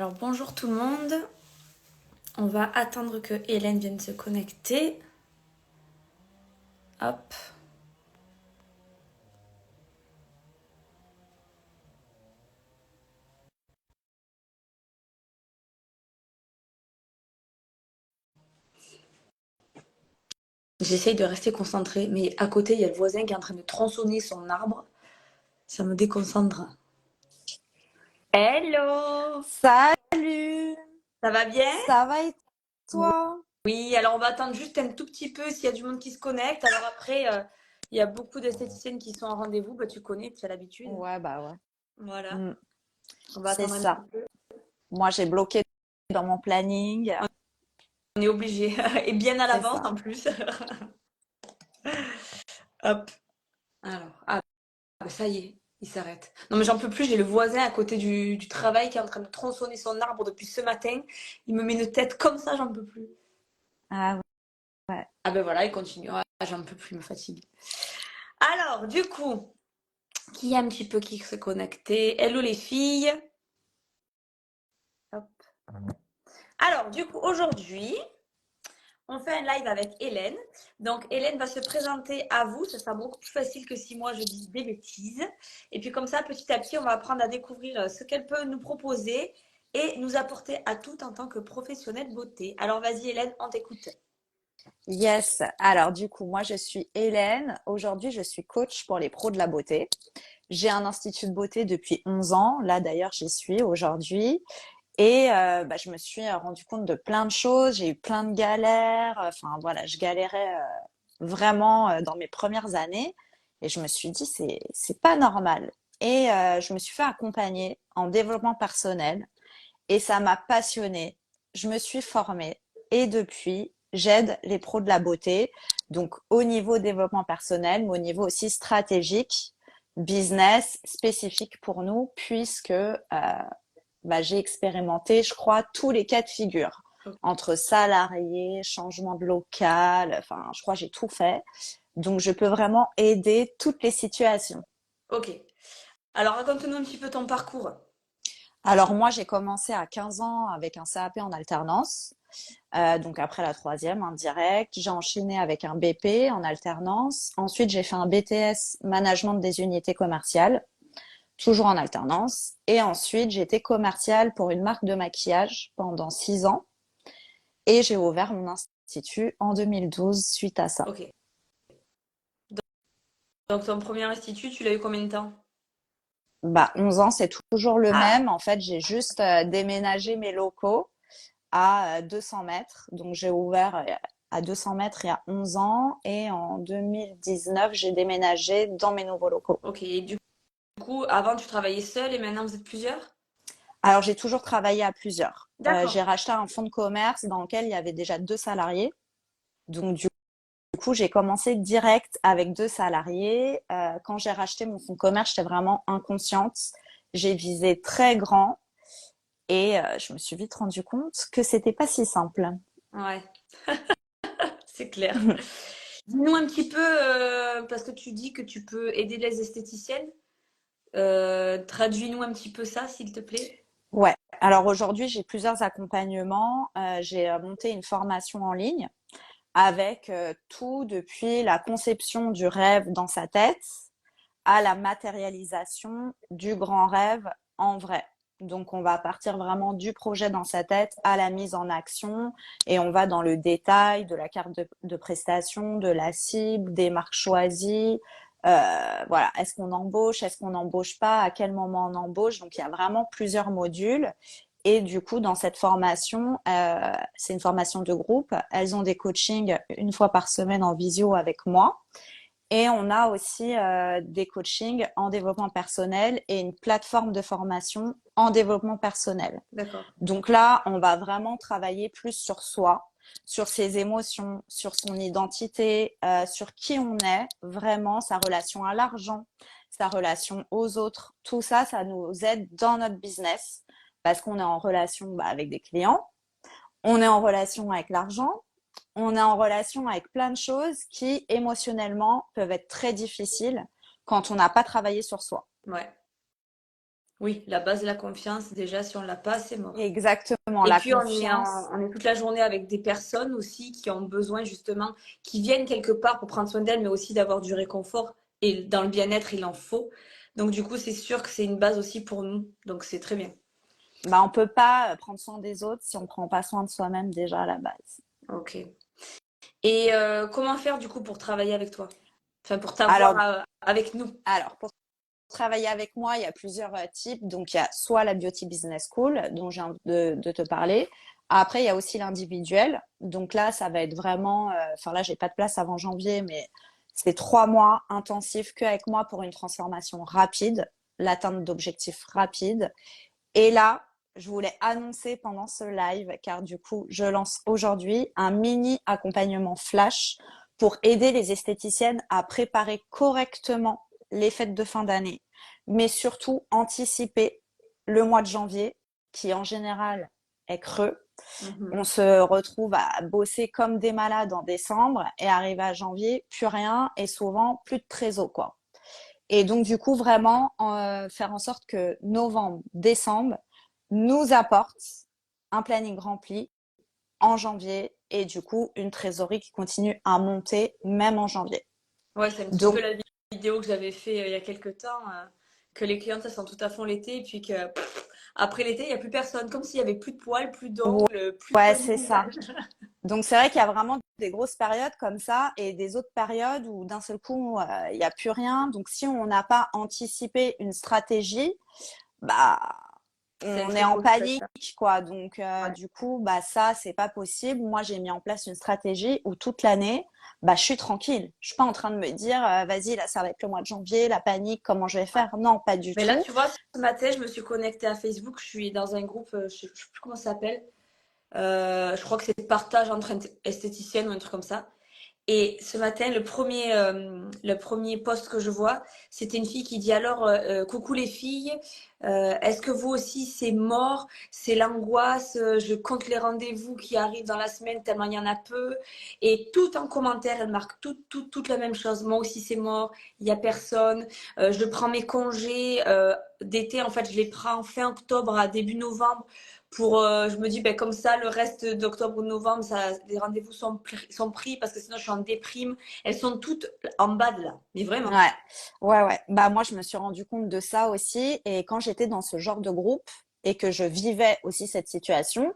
Alors bonjour tout le monde, on va attendre que Hélène vienne se connecter. Hop. J'essaye de rester concentrée, mais à côté il y a le voisin qui est en train de tronçonner son arbre. Ça me déconcentre. Hello. Salut, Ça va bien? ça va et toi? Oui, alors on va attendre juste un tout petit peu s'il y a du monde qui se connecte. Alors après, il y a beaucoup d'esthéticiennes qui sont en rendez-vous. Bah, tu connais, tu as l'habitude. Ouais, bah ouais. Voilà, Mm, on va c'est attendre un petit ça. peu. Moi, j'ai bloqué dans mon planning. On est obligé. Et bien à C'est l'avance ça. en plus. Hop. Alors, bah, ça y est, il s'arrête. Non mais j'en peux plus, j'ai le voisin à côté du travail qui est en train de tronçonner son arbre depuis ce matin. Il me met une tête comme ça, j'en peux plus. Ah ouais. Ah ben voilà, il continue. Ah, j'en peux plus, il me fatigue. Alors, du coup, qui a un petit peu qui se connecter? Hello les filles. Hop. Alors, du coup, aujourd'hui, on fait un live avec Hélène. Donc, Hélène va se présenter à vous. Ce sera beaucoup plus facile que si moi je dis des bêtises. Et puis, comme ça, petit à petit, on va apprendre à découvrir ce qu'elle peut nous proposer et nous apporter à tout en tant que professionnelle beauté. Alors, vas-y, Hélène, on t'écoute. Yes. Alors, du coup, moi, je suis Hélène. Aujourd'hui, je suis coach pour les pros de la beauté. J'ai un institut de beauté depuis 11 ans. Là, d'ailleurs, j'y suis aujourd'hui. Et bah, je me suis rendu compte de plein de choses. J'ai eu plein de galères. Enfin, voilà, je galérais vraiment dans mes premières années. Et je me suis dit, c'est pas normal. Et je me suis fait accompagner en développement personnel. Et ça m'a passionnée. Je me suis formée. Et depuis, j'aide les pros de la beauté. Donc, au niveau développement personnel, mais au niveau aussi stratégique, business, spécifique pour nous, puisque bah, j'ai expérimenté, je crois, tous les cas de figure. Entre salariés, changement de local, enfin, je crois que j'ai tout fait. Donc, je peux vraiment aider toutes les situations. Ok. Alors, raconte-nous un petit peu ton parcours. Alors, moi, j'ai commencé à 15 ans avec un CAP en alternance. Donc, après la troisième, en direct. J'ai enchaîné avec un BP en alternance. Ensuite, j'ai fait un BTS management des unités commerciales, toujours en alternance. Et ensuite, j'ai été commerciale pour une marque de maquillage pendant 6 ans. Et j'ai ouvert mon institut en 2012 suite à ça. Ok. Donc, ton premier institut, tu l'as eu combien de temps? Bah, 11 ans, c'est toujours le Ah, même. En fait, j'ai juste déménagé mes locaux à 200 mètres. Donc, j'ai ouvert à 200 mètres il y a 11 ans. Et en 2019, j'ai déménagé dans mes nouveaux locaux. ok. Et du coup, avant, tu travaillais seule et maintenant, vous êtes plusieurs? Alors, j'ai toujours travaillé à plusieurs. D'accord. J'ai racheté un fonds de commerce dans lequel il y avait déjà 2 salariés. Donc, du coup, j'ai commencé direct avec 2 salariés. Quand j'ai racheté mon fonds de commerce, j'étais vraiment inconsciente. J'ai visé très grand et je me suis vite rendu compte que c'était pas si simple. Ouais, c'est clair. Dis-nous un petit peu, parce que tu dis que tu peux aider les esthéticiennes. Traduis-nous un petit peu ça, s'il te plaît. Ouais. Alors aujourd'hui, j'ai plusieurs accompagnements. J'ai monté une formation en ligne avec tout depuis la conception du rêve dans sa tête à la matérialisation du grand rêve en vrai. Donc, on va partir vraiment du projet dans sa tête à la mise en action et on va dans le détail de la carte de prestation, de la cible, des marques choisies. Voilà, est-ce qu'on embauche, est-ce qu'on n'embauche pas, à quel moment on embauche. Donc, il y a vraiment plusieurs modules. Et du coup, dans cette formation, c'est une formation de groupe. Elles ont des coachings une fois par semaine en visio avec moi. Et on a aussi des coachings en développement personnel et une plateforme de formation en développement personnel. D'accord. Donc là, on va vraiment travailler plus sur soi, sur ses émotions, sur son identité, sur qui on est, vraiment sa relation à l'argent, sa relation aux autres. Tout ça, ça nous aide dans notre business parce qu'on est en relation avec des clients, on est en relation avec l'argent, on est en relation avec plein de choses qui, émotionnellement, peuvent être très difficiles quand on n'a pas travaillé sur soi. Ouais. Oui, la base de la confiance, déjà, si on l'a pas, c'est mort. Exactement, Et la puis, confiance. on est toute la journée avec des personnes aussi qui ont besoin justement, qui viennent quelque part pour prendre soin d'elles, mais aussi d'avoir du réconfort. Et dans le bien-être, il en faut. Donc, du coup, c'est sûr que c'est une base aussi pour nous. Donc, c'est très bien. Bah, on peut pas prendre soin des autres si on prend pas soin de soi-même déjà à la base. Ok. Et comment faire du coup pour travailler avec toi? Enfin, pour t'avoir Alors, avec nous. pour travailler avec moi, il y a plusieurs types. Donc, il y a soit la Beauty Business School, dont j'ai envie de te parler. Après, il y a aussi l'individuel. Donc là, ça va être vraiment, enfin là, j'ai pas de place avant janvier, mais c'est 3 mois intensifs que avec moi pour une transformation rapide, l'atteinte d'objectifs rapides. Et là, je voulais annoncer pendant ce live, car du coup, je lance aujourd'hui un mini accompagnement flash pour aider les esthéticiennes à préparer correctement les fêtes de fin d'année, mais surtout anticiper le mois de janvier, qui en général est creux. On Mhm. se retrouve à bosser comme des malades en décembre et arrive à janvier, plus rien et souvent plus de trésor, quoi. Et donc, du coup, vraiment faire en sorte que novembre, décembre nous apporte un planning rempli en janvier et du coup, une trésorerie qui continue à monter même en janvier. Ouais, c'est un petit peu Donc, la vidéo que j'avais fait il y a quelques temps, que les clientes elles sont tout à fond l'été, et puis que après l'été, il n'y a plus personne, comme s'il y avait plus de poils, plus d'ongles, plus de ouais, poils du c'est ça. visage. Donc, c'est vrai qu'il y a vraiment des grosses périodes comme ça et des autres périodes où d'un seul coup, il n'y a plus rien. Donc, si on n'a pas anticipé une stratégie, bah, C'est un on est très en gros stress, panique, ça. quoi. Donc, Ouais. du coup, bah, ça, c'est pas possible. Moi, j'ai mis en place une stratégie où toute l'année, bah, je suis tranquille. Je suis pas en train de me dire, vas-y, là, ça va être le mois de janvier, la panique, comment je vais Ouais. faire? Non, pas du Mais là, tout. tu vois, ce matin, je me suis connectée à Facebook, je suis dans un groupe, je sais plus comment ça s'appelle. Je crois que c'est partage entre esthéticiennes ou un truc comme ça. Et ce matin, le premier post que je vois, c'était une fille qui dit alors, coucou les filles, est-ce que vous aussi c'est mort, c'est l'angoisse, je compte les rendez-vous qui arrivent dans la semaine tellement il y en a peu. Et tout en commentaire, elle marque toute la même chose. Moi aussi c'est mort, il n'y a personne. Je prends mes congés d'été, en fait je les prends fin octobre à début novembre pour, je me dis, ben, comme ça, le reste d'octobre ou de novembre, ça, les rendez-vous sont pris parce que sinon je suis en déprime. Elles sont toutes en bas de là, mais vraiment. Ouais, ouais, ouais. Bah, moi, je me suis rendu compte de ça aussi. Et quand j'étais dans ce genre de groupe et que je vivais aussi cette situation,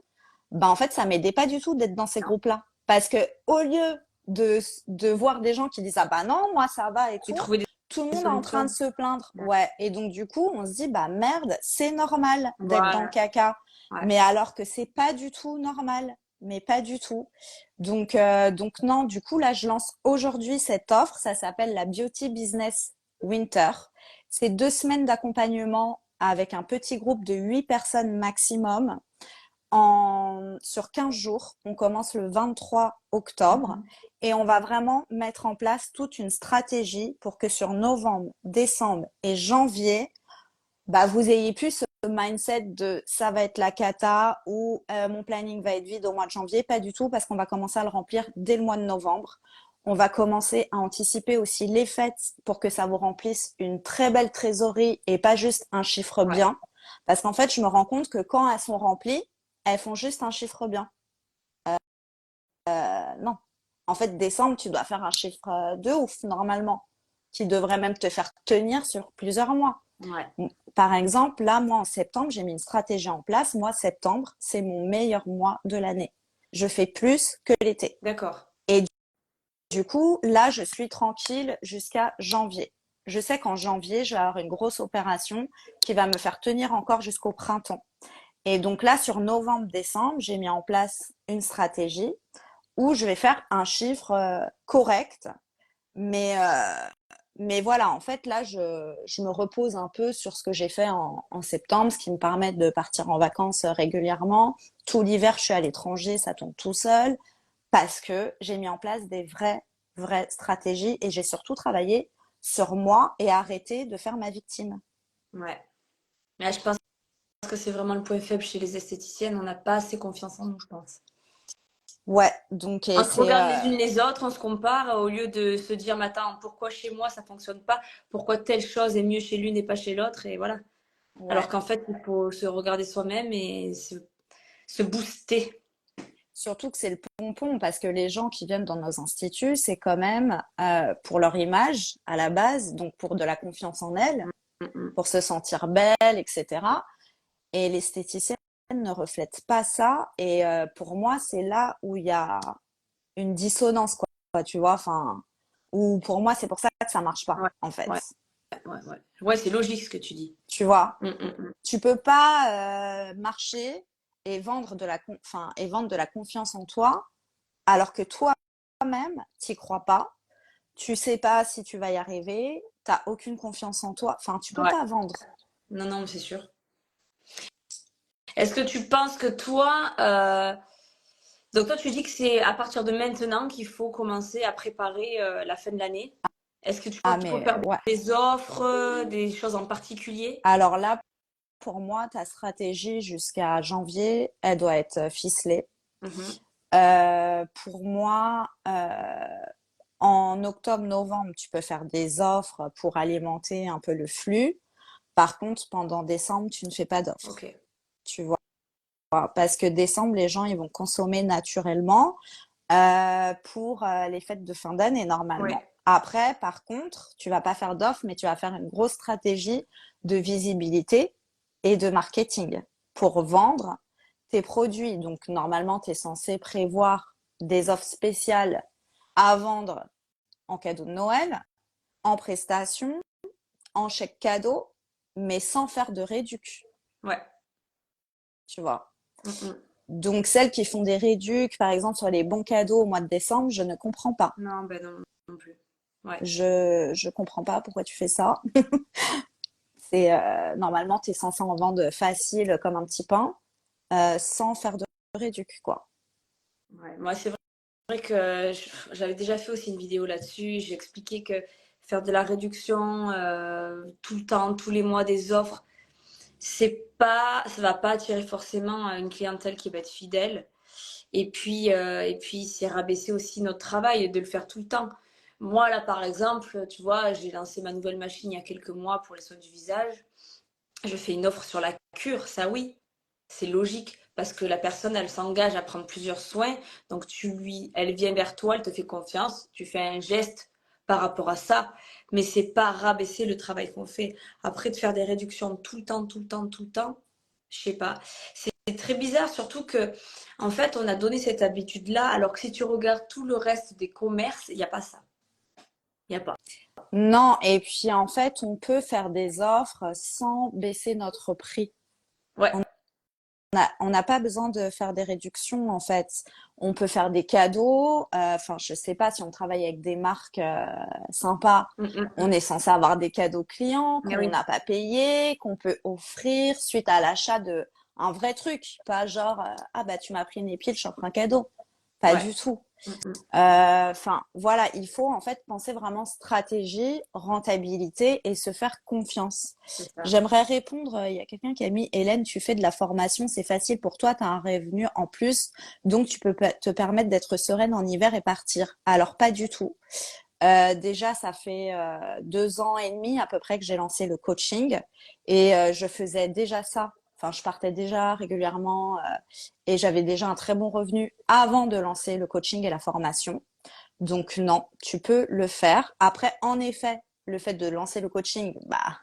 bah, en fait, ça m'aidait pas du tout d'être dans ces Non. groupes-là. Parce que au lieu de voir des gens qui disent, ah bah non, moi, ça va et Et tout, trouver tout le des monde est en train de solutions. se plaindre. Ouais. Ouais. Et donc, du coup, on se dit, bah merde, c'est normal d'être dans le Voilà. caca. Ouais. Mais alors que c'est pas du tout normal. Mais pas du tout. Donc non, du coup, là, je lance aujourd'hui cette offre. Ça s'appelle la Beauty Business Winter. C'est 2 semaines d'accompagnement avec un petit groupe de 8 personnes maximum sur 15 jours. On commence le 23 octobre Mhm. et on va vraiment mettre en place toute une stratégie pour que sur novembre, décembre et janvier, bah, vous ayez plus ce mindset de ça va être la cata ou mon planning va être vide au mois de janvier. Pas du tout, parce qu'on va commencer à le remplir dès le mois de novembre. On va commencer à anticiper aussi les fêtes pour que ça vous remplisse une très belle trésorerie et pas juste un chiffre Ouais. bien. Parce qu'en fait, je me rends compte que quand elles sont remplies, elles font juste un chiffre bien. Non. En fait, décembre, tu dois faire un chiffre de ouf, normalement, qui devrait même te faire tenir sur plusieurs mois. Ouais. Par exemple, là, moi, en septembre, j'ai mis une stratégie en place. Moi, septembre, c'est mon meilleur mois de l'année. Je fais plus que l'été. D'accord. Et du coup, là, je suis tranquille jusqu'à janvier. Je sais qu'en janvier, je vais avoir une grosse opération qui va me faire tenir encore jusqu'au printemps. Et donc là, sur novembre, décembre, j'ai mis en place une stratégie où je vais faire un chiffre correct, mais voilà, en fait, là, je me repose un peu sur ce que j'ai fait en septembre, ce qui me permet de partir en vacances régulièrement. Tout l'hiver, je suis à l'étranger, ça tombe tout seul, parce que j'ai mis en place des vraies stratégies et j'ai surtout travaillé sur moi et arrêté de faire ma victime. Ouais. Mais je pense que c'est vraiment le point faible chez les esthéticiennes. On n'a pas assez confiance en nous, je pense. Ouais, donc et On se c'est regarde les unes les autres, on se compare au lieu de se dire, mais attends, pourquoi chez moi ça fonctionne pas? Pourquoi telle chose est mieux chez l'une et pas chez l'autre? Et voilà. Alors Ouais. qu'en fait, il faut se regarder soi-même et se booster. Surtout que c'est le pompon, parce que les gens qui viennent dans nos instituts, c'est quand même pour leur image à la base, donc pour de la confiance en elles, Mm, pour se sentir belle, etc. Et l'esthéticienne ne reflète pas ça. Et pour moi, c'est là où il y a une dissonance, quoi, tu vois. Enfin, ou pour moi, c'est pour ça que ça marche pas, ouais, en fait. ouais, ouais. Ouais, c'est logique ce que tu dis. Tu vois, Mm. tu peux pas marcher et vendre enfin, et vendre de la confiance en toi, alors que toi-même, t'y crois pas. Tu sais pas si tu vas y arriver. T'as aucune confiance en toi. Enfin, tu peux Ouais, pas vendre. non, non, c'est sûr. Est-ce que tu penses que toi, donc toi, tu dis que c'est à partir de maintenant qu'il faut commencer à préparer la fin de l'année. Est-ce que tu penses Ah, qu'il faut mais faire ouais. des offres, des choses en particulier? Alors là, pour moi, ta stratégie jusqu'à janvier, elle doit être ficelée. Mhm. Pour moi, en octobre-novembre, tu peux faire des offres pour alimenter un peu le flux. Par contre, pendant décembre, tu ne fais pas Ok. d'offres, tu vois. Parce que décembre, les gens, ils vont consommer naturellement pour les fêtes de fin d'année, normalement. Ouais. Après, par contre, tu vas pas faire d'offres, mais tu vas faire une grosse stratégie de visibilité et de marketing pour vendre tes produits. Donc, normalement, tu es censé prévoir des offres spéciales à vendre en cadeau de Noël, en prestation, en chèque cadeau, mais sans faire de réduc, Ouais. tu vois. Mm. Donc, celles qui font des réducs, par exemple, sur les bons cadeaux au mois de décembre, je ne comprends pas. Non, ben non, non plus. Ouais. Je comprends pas pourquoi tu fais ça. C'est normalement, tu es censé en vendre facile comme un petit pain, sans faire de réduc, quoi. Ouais. Moi, c'est vrai que j'avais déjà fait aussi une vidéo là-dessus. J'ai expliqué que faire de la réduction tout le temps, tous les mois, des offres, ça va pas attirer forcément une clientèle qui va être fidèle. Et puis c'est rabaisser aussi notre travail de le faire tout le temps. Moi, là, par exemple, tu vois, j'ai lancé ma nouvelle machine il y a quelques mois pour les soins du visage. Je fais une offre sur la cure, ça oui, c'est logique parce que la personne, elle s'engage à prendre plusieurs soins. Donc elle vient vers toi, elle te fait confiance, tu fais un geste par rapport à ça, mais c'est pas rabaisser le travail qu'on fait. Après, de faire des réductions tout le temps, tout le temps, tout le temps, je sais pas. C'est très bizarre, surtout que, en fait, on a donné cette habitude-là, alors que si tu regardes tout le reste des commerces, il n'y a pas ça. Il n'y a pas. Non, et puis en fait, on peut faire des offres sans baisser notre prix. Ouais. On n'a pas besoin de faire des réductions, en fait. On peut faire des cadeaux. Enfin, je sais pas si on travaille avec des marques sympas. On est censé avoir des cadeaux clients Ah qu'on oui. n'a pas payés, qu'on peut offrir suite à l'achat de un vrai truc. Pas genre, ah bah tu m'as pris une épile, je t'offre un cadeau. Pas Ouais. du tout. Mm, mm. Enfin, voilà, il faut en fait penser vraiment stratégie, rentabilité et se faire confiance. C'est ça. J'aimerais répondre, il y a quelqu'un qui a mis, Hélène, tu fais de la formation, c'est facile pour toi, tu as un revenu en plus, donc tu peux te permettre d'être sereine en hiver et partir. Alors, pas du tout. Déjà, ça fait 2 ans et demi à peu près que j'ai lancé le coaching et je faisais déjà ça. Enfin, je partais déjà régulièrement et j'avais déjà un très bon revenu avant de lancer le coaching et la formation. Donc non, tu peux le faire. Après, en effet, le fait de lancer le coaching, bah,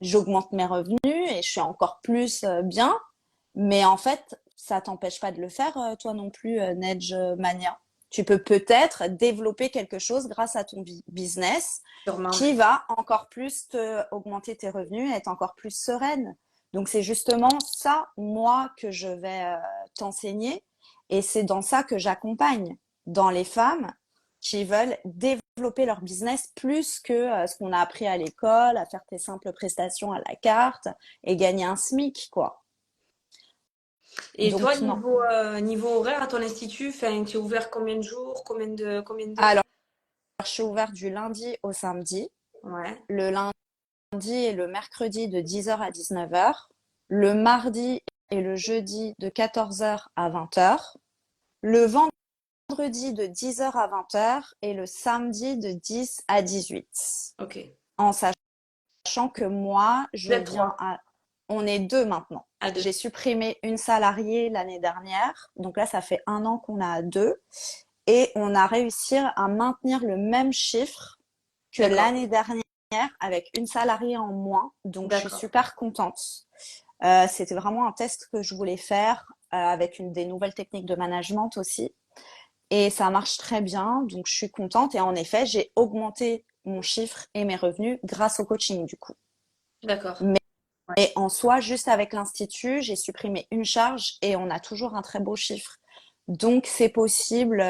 j'augmente mes revenus et je suis encore plus bien. Mais en fait, ça t'empêche pas de le faire, toi non plus, Nedge Mania. Tu peux peut-être développer quelque chose grâce à ton business Sûrement. qui va encore plus te augmenter tes revenus et être encore plus sereine. Donc c'est justement ça, moi, que je vais t'enseigner et c'est dans ça que j'accompagne, dans les femmes qui veulent développer leur business plus que ce qu'on a appris à l'école, à faire tes simples prestations à la carte et gagner un SMIC, quoi. Et toi, Donc non. niveau horaire à ton institut, enfin, tu es ouvert combien de jours, combien d'heures? Alors, je suis ouverte du lundi au samedi, Ouais. le lundi et le mercredi de 10h à 19h, le mardi et le jeudi de 14h à 20h, le vendredi de 10h à 20h et le samedi de 10 à 18. Ok. En sachant que moi, je Vous êtes viens trois. à On est deux maintenant. À deux. J'ai supprimé une salariée l'année dernière. Donc là, ça fait 1 an qu'on a deux. Et on a réussi à maintenir le même chiffre que D'accord. l'année dernière avec une salariée en moins. Donc, je suis D'accord. super contente. C'était vraiment un test que je voulais faire avec des nouvelles techniques de management aussi. Et ça marche très bien. Donc, je suis contente. Et en effet, j'ai augmenté mon chiffre et mes revenus grâce au coaching, du coup. D'accord. Mais Ouais. et en soi, juste avec l'Institut, j'ai supprimé une charge et on a toujours un très beau chiffre. Donc, c'est possible.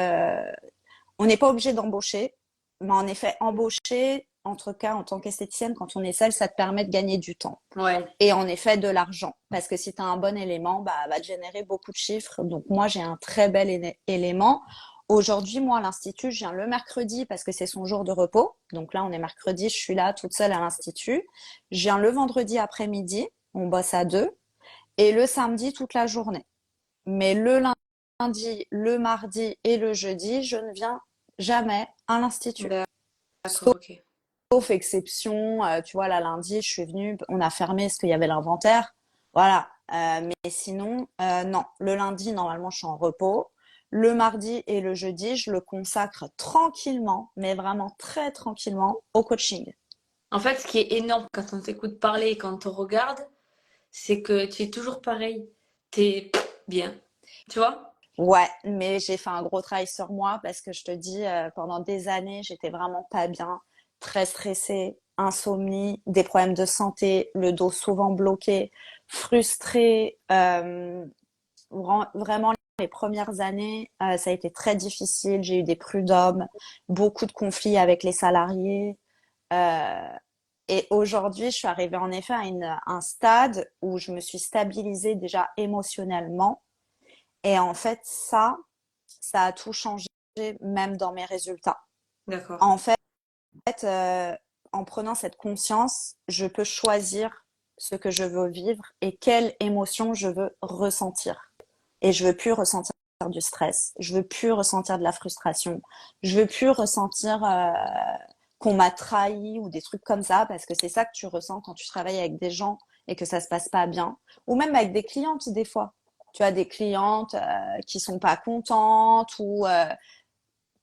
On n'est pas obligé d'embaucher, mais en effet, embaucher, en tout cas en tant qu'esthéticienne, quand on est seule, ça te permet de gagner du temps Ouais. et en effet de l'argent. Parce que si tu as un bon élément, bah, va te générer beaucoup de chiffres. Donc moi, j'ai un très bel élément. Aujourd'hui, moi, à l'Institut, je viens le mercredi parce que c'est son jour de repos. Donc là, on est mercredi, je suis là toute seule à l'Institut. Je viens le vendredi après-midi, on bosse à deux, et le samedi toute la journée. Mais le lundi, le mardi et le jeudi, je ne viens jamais à l'Institut. D'accord, ok. Sauf exception, tu vois, là, lundi, je suis venue, on a fermé parce qu'il y avait l'inventaire. Voilà. Mais sinon, non. Le lundi, normalement, je suis en repos. Le mardi et le jeudi, je le consacre tranquillement, mais vraiment très tranquillement, au coaching. En fait, ce qui est énorme quand on t'écoute parler et quand on te regarde, c'est que tu es toujours pareil. T'es bien. Tu vois? Ouais, mais j'ai fait un gros travail sur moi parce que je te dis, pendant des années, j'étais vraiment pas bien, très stressée, insomnie, des problèmes de santé, le dos souvent bloqué, frustrée. Vraiment, les premières années, ça a été très difficile. J'ai eu des prud'hommes, beaucoup de conflits avec les salariés. Euh, et aujourd'hui, je suis arrivée en effet à un stade où je me suis stabilisée déjà émotionnellement. Et en fait, ça a tout changé, même dans mes résultats. D'accord. En fait, euh, en prenant cette conscience, je peux choisir ce que je veux vivre et quelle émotion je veux ressentir. Et je veux plus ressentir du stress, je veux plus ressentir de la frustration, je veux plus ressentir qu'on m'a trahi ou des trucs comme ça, parce que c'est ça que tu ressens quand tu travailles avec des gens et que ça se passe pas bien, ou même avec des clientes des fois. Tu as des clientes qui sont pas contentes ou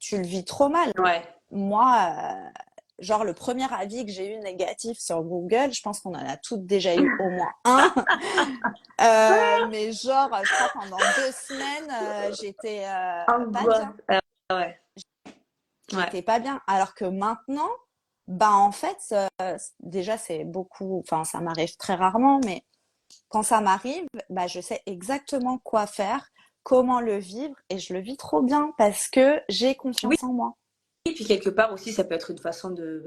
tu le vis trop mal. Ouais. Moi, genre le premier avis que j'ai eu négatif sur Google, je pense qu'on en a toutes déjà eu au moins un. Mais genre, je crois pendant 2 semaines, j'étais pas Angoisse. bien. Ouais. Ouais. J'étais pas bien. Alors que maintenant, bah en fait, déjà c'est beaucoup, enfin ça m'arrive très rarement, mais quand ça m'arrive, bah je sais exactement quoi faire, comment le vivre, et je le vis trop bien parce que j'ai Oui, confiance en moi. et puis quelque part aussi, ça peut être une façon de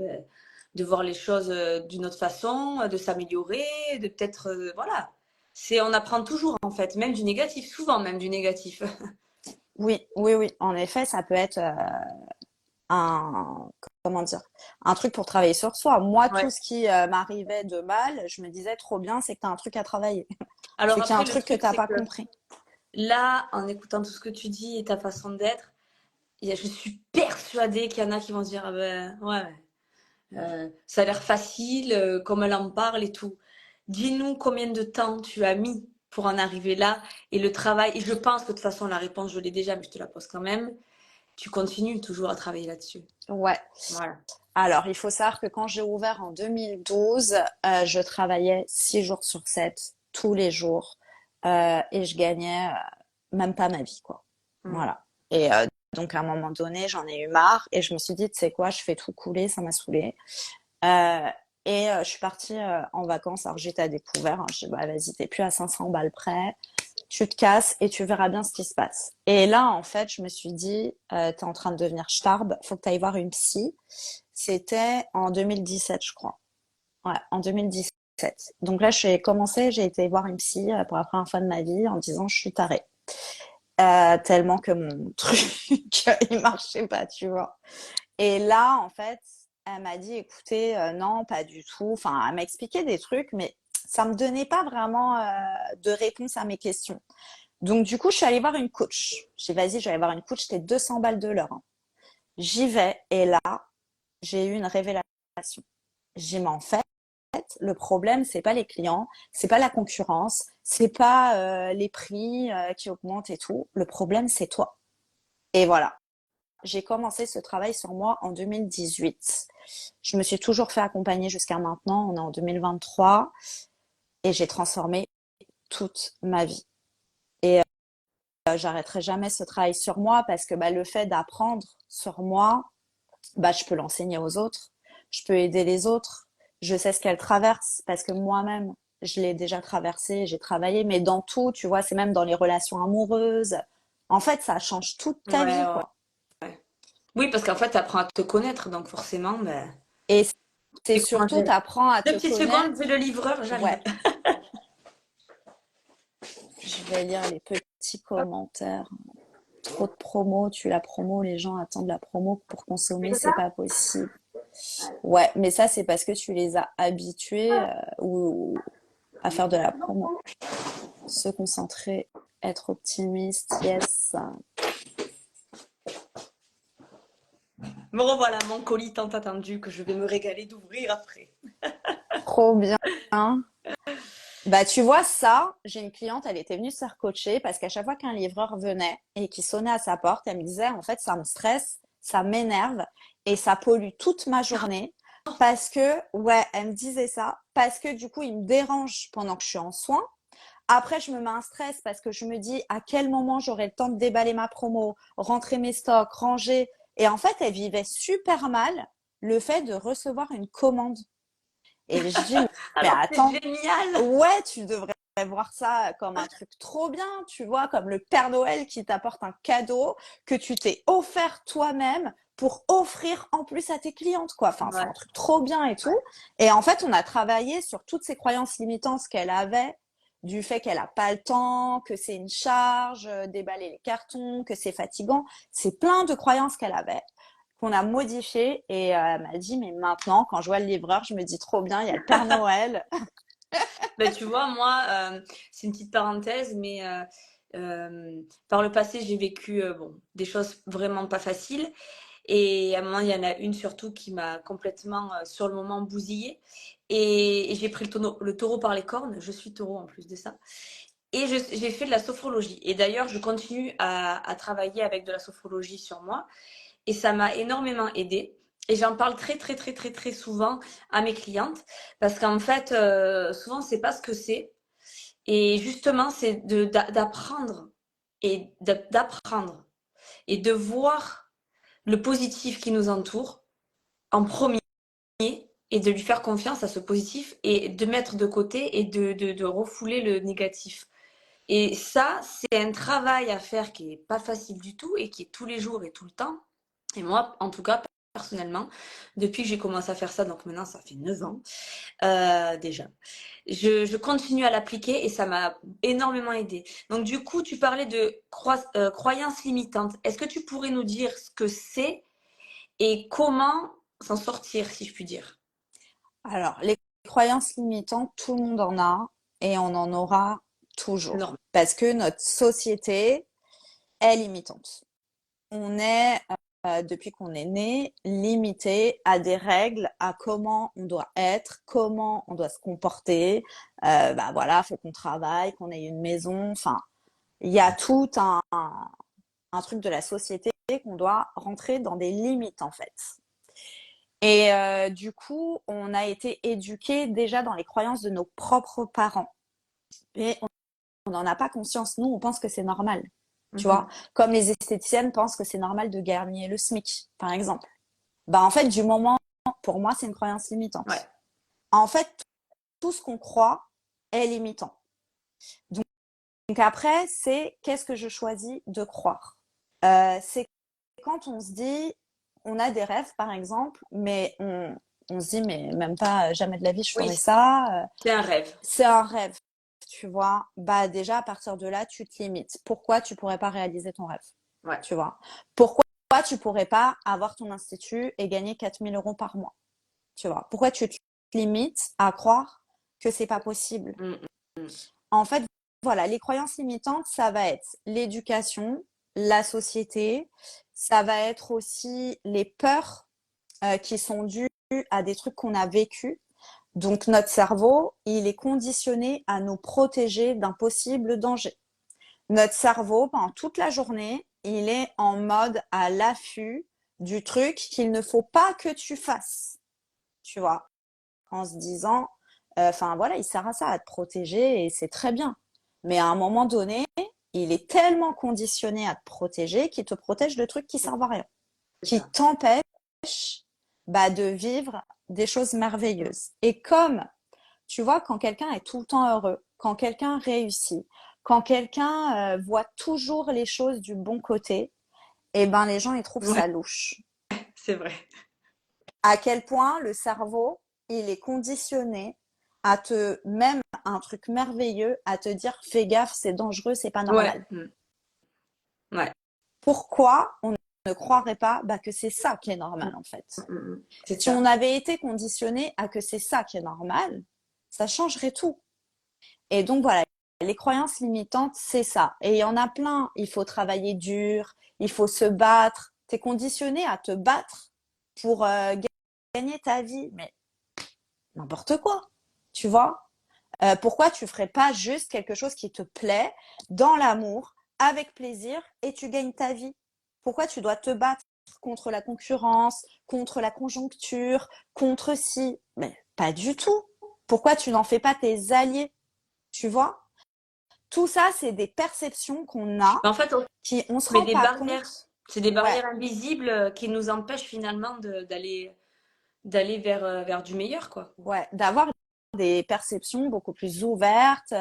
voir les choses d'une autre façon, de s'améliorer, de peut-être, voilà. On apprend toujours en fait, même du négatif, souvent même du négatif. Oui, oui, oui. En effet, ça peut être un, comment dire, un truc pour travailler sur soi. Moi, Ouais. tout ce qui m'arrivait de mal, je me disais trop bien, c'est que tu as un truc à travailler. Alors C'est qu'il y a après, un le truc que truc, t'as c'est pas que compris. là, en écoutant tout ce que tu dis et ta façon d'être, je suis persuadée qu'il y en a qui vont se dire, ah ben, ouais, ça a l'air facile, comme elle en parle et tout. Dis-nous combien de temps tu as mis pour en arriver là et le travail. Et je pense que de toute façon, la réponse, je l'ai déjà, mais je te la pose quand même. Tu continues toujours à travailler là-dessus. Ouais. Voilà. Alors, il faut savoir que quand j'ai ouvert en 2012, je travaillais 6 jours sur 7, tous les jours, et je gagnais même pas ma vie, quoi. Mm. Voilà. Et donc, à un moment donné, j'en ai eu marre et je me suis dit, tu sais quoi, je fais tout couler, ça m'a saoulée. Euh, et je suis partie en vacances. Alors, j'étais à découvert. Hein. Je dis, bah, vas-y, t'es plus à 500 balles près. Tu te casses et tu verras bien ce qui se passe. Et là, en fait, je me suis dit, t'es en train de devenir starbe, faut que t'ailles voir une psy. C'était en 2017, je crois. Ouais, en 2017. Donc là, j'ai été voir une psy pour la première fois de ma vie en disant, je suis tarée. Tellement que mon truc, il marchait pas, tu vois. Et là, en fait, elle m'a dit, écoutez, non, pas du tout. Enfin, elle m'a expliqué des trucs, mais ça me donnait pas vraiment de réponse à mes questions. Donc, du coup, je suis allée voir une coach. J'ai dit, vas-y, je vais aller voir une coach. C'était 200 balles de l'heure. Hein. J'y vais. Et là, j'ai eu une révélation. J'ai dit, mais en fait, le problème, c'est pas les clients, c'est pas la concurrence, c'est pas les prix qui augmentent et tout. Le problème, c'est toi. Et voilà. J'ai commencé ce travail sur moi en 2018. Je me suis toujours fait accompagner jusqu'à maintenant. On est en 2023 et j'ai transformé toute ma vie. Et j'arrêterai jamais ce travail sur moi parce que bah, le fait d'apprendre sur moi, bah, je peux l'enseigner aux autres. Je peux aider les autres. Je sais ce qu'elles traversent parce que moi-même, je l'ai déjà traversé, j'ai travaillé, mais dans tout, tu vois, c'est même dans les relations amoureuses. En fait, ça change toute ta Ouais, vie, ouais. quoi. Oui, parce qu'en fait, tu apprends à te connaître, donc forcément, ben, Et c'est surtout, décourager. t'apprends à Deux te petites secondes, connaître. j'ai le livreur, Ouais, j'arrive. je vais lire les petits commentaires. Trop de promos, tu la promo, les gens attendent la promo pour consommer, c'est pas possible. Ouais, mais ça, c'est parce que tu les as habitués ou à faire de la promo. Se concentrer, être optimiste, yes. Me revoilà mon colis tant attendu que je vais me régaler d'ouvrir après. Trop bien. Bah, tu vois, ça, j'ai une cliente, elle était venue se faire coacher parce qu'à chaque fois qu'un livreur venait et qui sonnait à sa porte, elle me disait, en fait, ça me stresse, ça m'énerve et ça pollue toute ma journée parce que, ouais, elle me disait ça, parce que du coup, il me dérange pendant que je suis en soins. Après, je me mets un stress parce que je me dis à quel moment j'aurai le temps de déballer ma promo, rentrer mes stocks, ranger. Et en fait, elle vivait super mal le fait de recevoir une commande. Et je dis, mais Alors, c'est attends, génial! ouais, tu devrais voir ça comme un truc trop bien, tu vois, comme le Père Noël qui t'apporte un cadeau que tu t'es offert toi-même pour offrir en plus à tes clientes, quoi. Enfin, c'est un Ouais. truc trop bien et tout. Et en fait, on a travaillé sur toutes ces croyances limitantes qu'elle avait, du fait qu'elle a pas le temps, que c'est une charge, déballer les cartons, que c'est fatigant. C'est plein de croyances qu'elle avait qu'on a modifié et elle m'a dit mais maintenant quand je vois le livreur je me dis trop bien il y a le Père Noël. Ben, tu vois, moi, c'est une petite parenthèse, mais par le passé, j'ai vécu bon, des choses vraiment pas faciles. Et à un moment, il y en a une surtout qui m'a complètement, sur le moment, bousillée. Et j'ai pris le taureau par les cornes. Je suis taureau en plus de ça. Et j'ai fait de la sophrologie. Et d'ailleurs, je continue à travailler avec de la sophrologie sur moi. Et ça m'a énormément aidée. Et j'en parle très, très, très, très, très souvent à mes clientes. Parce qu'en fait, souvent, c'est pas ce que c'est. Et justement, c'est d'apprendre et d'apprendre et de voir le positif qui nous entoure en premier et de lui faire confiance à ce positif et de mettre de côté et de refouler le négatif. Et ça, c'est un travail à faire qui est pas facile du tout et qui est tous les jours et tout le temps. Et moi, en tout cas, personnellement, depuis que j'ai commencé à faire ça, donc maintenant ça fait 9 ans déjà, je continue à l'appliquer et ça m'a énormément aidé. Donc du coup, tu parlais de croyances limitantes. Est-ce que tu pourrais nous dire ce que c'est et comment s'en sortir, si je puis dire? Alors les croyances limitantes tout le monde en a et on en aura toujours Normal. parce que notre société est limitante. On est depuis qu'on est né limité à des règles, à comment on doit être, comment on doit se comporter. Bah voilà, faut qu'on travaille, qu'on ait une maison. Enfin, il y a tout un truc de la société qu'on doit rentrer dans des limites en fait. Et du coup, on a été éduqués déjà dans les croyances de nos propres parents. Et on n'en a pas conscience. Nous, on pense que c'est normal. Tu vois, Mhm. comme les esthéticiennes pensent que c'est normal de gagner le SMIC, par exemple. Bah, en fait, du moment, pour moi, c'est une croyance Ouais. limitante. En fait, tout ce qu'on croit est limitant. Donc après, c'est qu'est-ce que je choisis de croire. C'est quand on se dit, on a des rêves par exemple, mais on se dit, mais même pas jamais de la vie je Oui, ferai ça. c'est un rêve. C'est un rêve, tu vois. Bah déjà, à partir de là, tu te limites. Pourquoi tu pourrais pas réaliser ton rêve, Ouais. tu vois? Pourquoi tu pourrais pas avoir ton institut et gagner 4 000 € par mois, tu vois? Pourquoi tu te limites à croire que c'est pas possible? Mm, mm. En fait, voilà, les croyances limitantes, ça va être l'éducation, la société, ça va être aussi les peurs qui sont dues à des trucs qu'on a vécus. Donc notre cerveau, il est conditionné à nous protéger d'un possible danger. Notre cerveau, pendant toute la journée, il est en mode à l'affût du truc qu'il ne faut pas que tu fasses, tu vois, en se disant, enfin voilà, il sert à ça, à te protéger et c'est très bien. Mais à un moment donné, il est tellement conditionné à te protéger qu'il te protège de trucs qui servent à rien, C'est qui ça. t'empêchent de vivre des choses merveilleuses. Et comme, tu vois, quand quelqu'un est tout le temps heureux, quand quelqu'un réussit, quand quelqu'un voit toujours les choses du bon côté, eh ben les gens ils trouvent Ouais, ça louche. c'est vrai. À quel point le cerveau, il est conditionné à te, même un truc merveilleux, à te dire fais gaffe, c'est dangereux, c'est pas Ouais. normal. Ouais. Pourquoi on ne croirait pas que c'est ça qui est Mm, normal en fait? C'est Si ça. on avait été conditionné à que c'est ça qui est normal, ça changerait tout. Et donc voilà, les croyances limitantes, c'est ça. Et il y en a plein. Il faut travailler dur, il faut se battre. Tu es conditionné à te battre pour gagner ta vie. Mais n'importe quoi, tu vois. Pourquoi tu ferais pas juste quelque chose qui te plaît, dans l'amour, avec plaisir, et tu gagnes ta vie? Pourquoi tu dois te battre contre la concurrence, contre la conjoncture, contre si? Mais pas du tout. Pourquoi tu n'en fais pas tes alliés? Tu vois? Tout ça, c'est des perceptions qu'on a, En fait, on qui on se met rend des pas barrières. compte. C'est des Ouais, barrières invisibles qui nous empêchent finalement d'aller vers du meilleur, quoi. ouais, d'avoir des perceptions beaucoup plus ouvertes,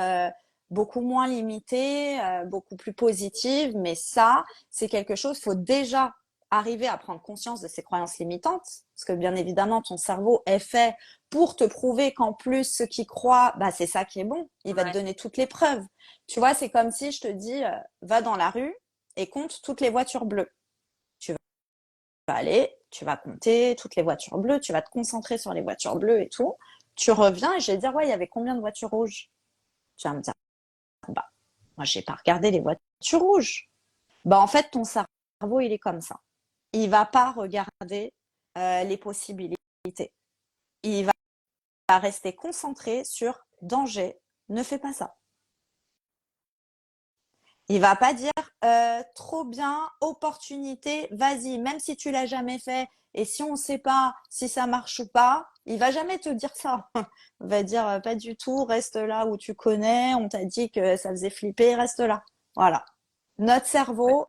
beaucoup moins limitées, beaucoup plus positives. Mais ça, c'est quelque chose, faut déjà arriver à prendre conscience de ces croyances limitantes. Parce que bien évidemment, ton cerveau est fait pour te prouver qu'en plus, ce qu'il croit, c'est ça qui est bon. Il va te Ouais. donner toutes les preuves. Tu vois, c'est comme si je te dis, va dans la rue et compte toutes les voitures bleues. Tu vas aller, tu vas compter toutes les voitures bleues, tu vas te concentrer sur les voitures bleues et tout. Tu reviens et je vais te dire, ouais, il y avait combien de voitures rouges? Tu vas me dire, bah, moi, j'ai pas regardé les voitures rouges. En fait, ton cerveau, il est comme ça. Il va pas regarder les possibilités. Il va rester concentré sur danger. Ne fais pas ça. Il va pas dire trop bien, opportunité, vas-y, même si tu l'as jamais fait et si on ne sait pas si ça marche ou pas, il va jamais te dire ça. Il va dire pas du tout, reste là où tu connais, on t'a dit que ça faisait flipper, reste là. Voilà. Notre cerveau,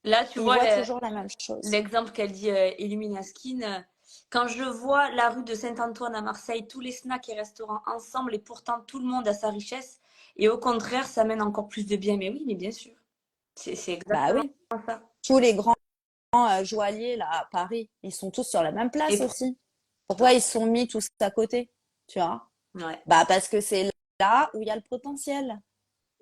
Là, tu il vois voit toujours la même chose. l'exemple qu'elle dit, Illumina Skin. Quand je vois la rue de Saint-Antoine à Marseille, tous les snacks et restaurants ensemble, et pourtant tout le monde a sa richesse, et au contraire, ça mène encore plus de bien. Mais oui, mais bien sûr. C'est Bah exactement oui, ça. tous les grands joailliers là à Paris, ils sont tous sur la même Et place aussi. Pourquoi pourtant, ils sont mis tous à côté, tu vois? ouais, Parce que c'est là où il y a le potentiel.